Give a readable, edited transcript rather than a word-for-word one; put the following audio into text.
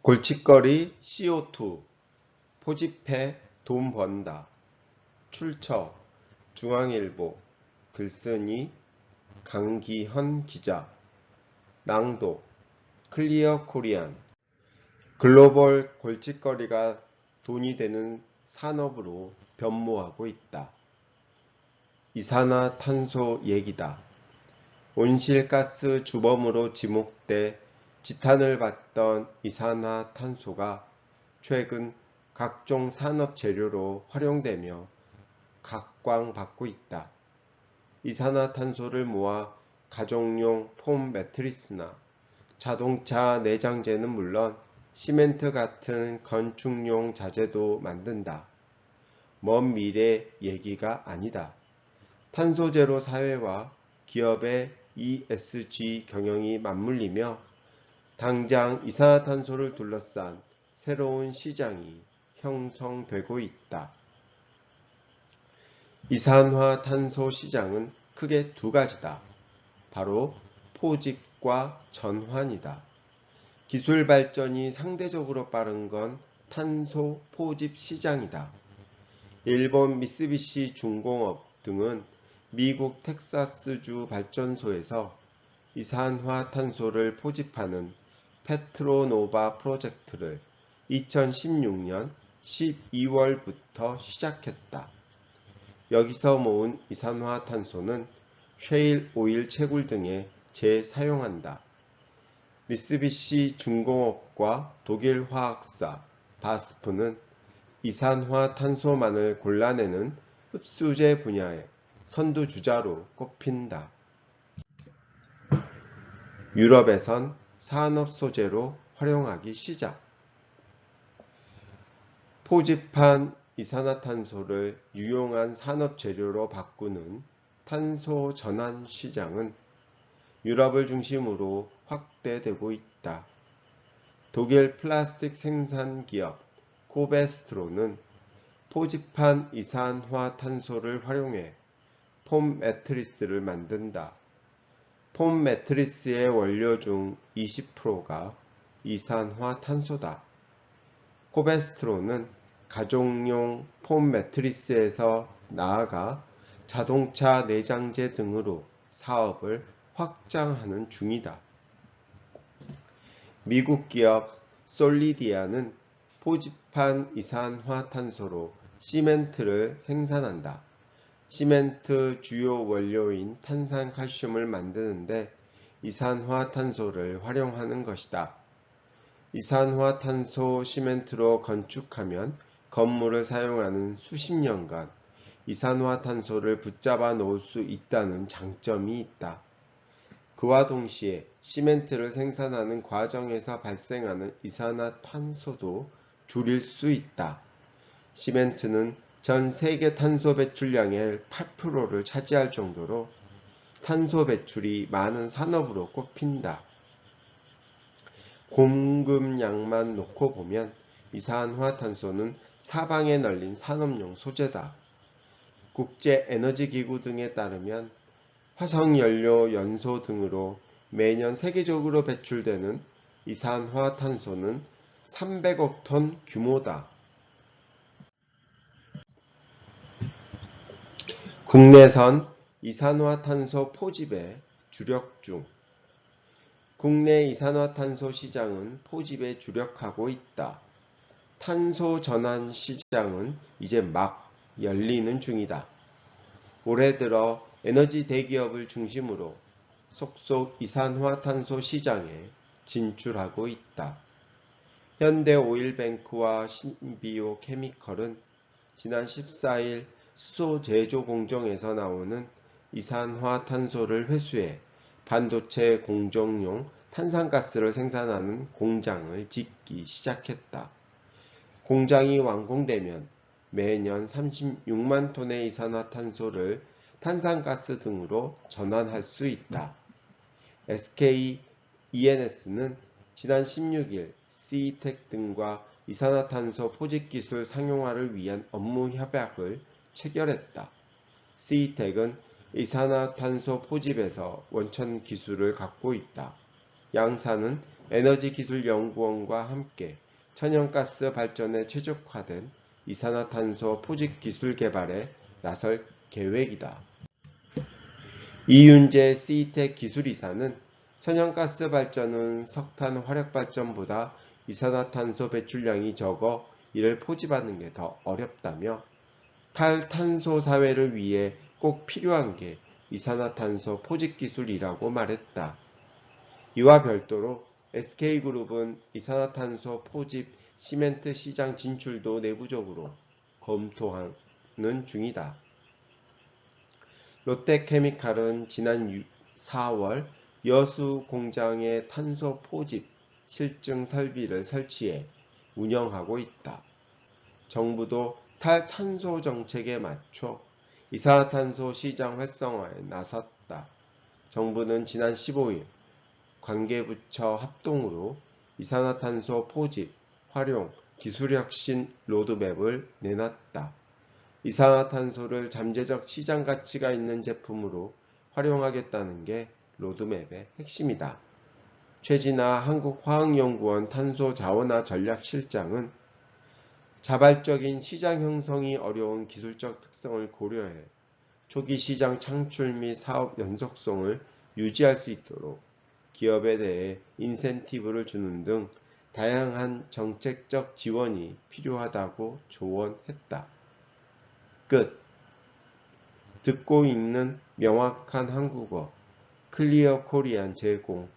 골칫거리 CO2 포집해 돈 번다. 출처 중앙일보 글쓴이 강기현 기자 낭독 클리어 코리안. 글로벌 골칫거리가 돈이 되는 산업으로 변모하고 있다. 이산화탄소 얘기다. 온실가스 주범으로 지목돼 지탄을 받던 이산화탄소가 최근 각종 산업 재료로 활용되며 각광받고 있다. 이산화탄소를 모아 가정용 폼 매트리스나 자동차 내장재는 물론 시멘트 같은 건축용 자재도 만든다. 먼 미래 얘기가 아니다. 탄소제로 사회와 기업의 ESG 경영이 맞물리며 당장 이산화탄소를 둘러싼 새로운 시장이 형성되고 있다. 이산화탄소 시장은 크게 두 가지다. 바로 포집과 전환이다. 기술 발전이 상대적으로 빠른 건 탄소 포집 시장이다. 일본 미쓰비시 중공업 등은 미국 텍사스주 발전소에서 이산화탄소를 포집하는 페트로노바 프로젝트를 2016년 12월부터 시작했다. 여기서 모은 이산화탄소는 셰일 오일 채굴 등에 재사용한다. 미쓰비시 중공업과 독일 화학사 바스프는 이산화탄소만을 골라내는 흡수제 분야의 선두주자로 꼽힌다. 유럽에선 산업 소재로 활용하기 시작. 포집한 이산화탄소를 유용한 산업 재료로 바꾸는 탄소 전환 시장은 유럽을 중심으로 확대되고 있다. 독일 플라스틱 생산 기업 코베스트로는 포집한 이산화탄소를 활용해 폼 매트리스를 만든다. 폼 매트리스의 원료 중 20%가 이산화탄소다. 코베스트로는 가정용 폼 매트리스에서 나아가 자동차 내장재 등으로 사업을 확장하는 중이다. 미국 기업 솔리디아는 포집한 이산화탄소로 시멘트를 생산한다. 시멘트 주요 원료인 탄산칼슘을 만드는데 이산화탄소를 활용하는 것이다. 이산화탄소 시멘트로 건축하면 건물을 사용하는 수십 년간 이산화탄소를 붙잡아 놓을 수 있다는 장점이 있다. 그와 동시에 시멘트를 생산하는 과정에서 발생하는 이산화탄소도 줄일 수 있다. 시멘트는 전 세계 탄소 배출량의 8%를 차지할 정도로 탄소 배출이 많은 산업으로 꼽힌다. 공급량만 놓고 보면 이산화탄소는 사방에 널린 산업용 소재다. 국제에너지기구 등에 따르면 화석연료 연소 등으로 매년 세계적으로 배출되는 이산화탄소는 300억 톤 규모다. 국내선 이산화탄소 포집에 주력 중. 국내 이산화탄소 시장은 포집에 주력하고 있다. 탄소 전환 시장은 이제 막 열리는 중이다. 올해 들어 에너지 대기업을 중심으로 속속 이산화탄소 시장에 진출하고 있다. 현대오일뱅크와 신비오케미컬은 지난 14일 수소 제조 공정에서 나오는 이산화탄소를 회수해 반도체 공정용 탄산가스를 생산하는 공장을 짓기 시작했다. 공장이 완공되면 매년 36만 톤의 이산화탄소를 탄산가스 등으로 전환할 수 있다. SK E&S는 지난 16일 시텍 등과 이산화탄소 포집기술 상용화를 위한 업무 협약을 체결했다. 시텍은 이산화탄소 포집에서 원천 기술을 갖고 있다. 양사는 에너지기술연구원과 함께 천연가스 발전에 최적화된 이산화탄소 포집 기술 개발에 나설 계획이다. 이윤재 시텍 기술이사는 천연가스 발전은 석탄 화력발전보다 이산화탄소 배출량이 적어 이를 포집하는 게 더 어렵다며 탈탄소 사회를 위해 꼭 필요한 게 이산화탄소 포집 기술이라고 말했다. 이와 별도로 SK그룹은 이산화탄소 포집 시멘트 시장 진출도 내부적으로 검토하는 중이다. 롯데케미칼은 지난 4월 여수 공장에 탄소 포집 실증 설비를 설치해 운영하고 있다. 정부도 탈탄소 정책에 맞춰 이산화탄소 시장 활성화에 나섰다. 정부는 지난 15일 관계부처 합동으로 이산화탄소 포집, 활용, 기술혁신 로드맵을 내놨다. 이산화탄소를 잠재적 시장 가치가 있는 제품으로 활용하겠다는 게 로드맵의 핵심이다. 최진아 한국화학연구원 탄소자원화 전략실장은 자발적인 시장 형성이 어려운 기술적 특성을 고려해 초기 시장 창출 및 사업 연속성을 유지할 수 있도록 기업에 대해 인센티브를 주는 등 다양한 정책적 지원이 필요하다고 조언했다. 끝. 듣고 읽는 명확한 한국어 클리어 코리안 제공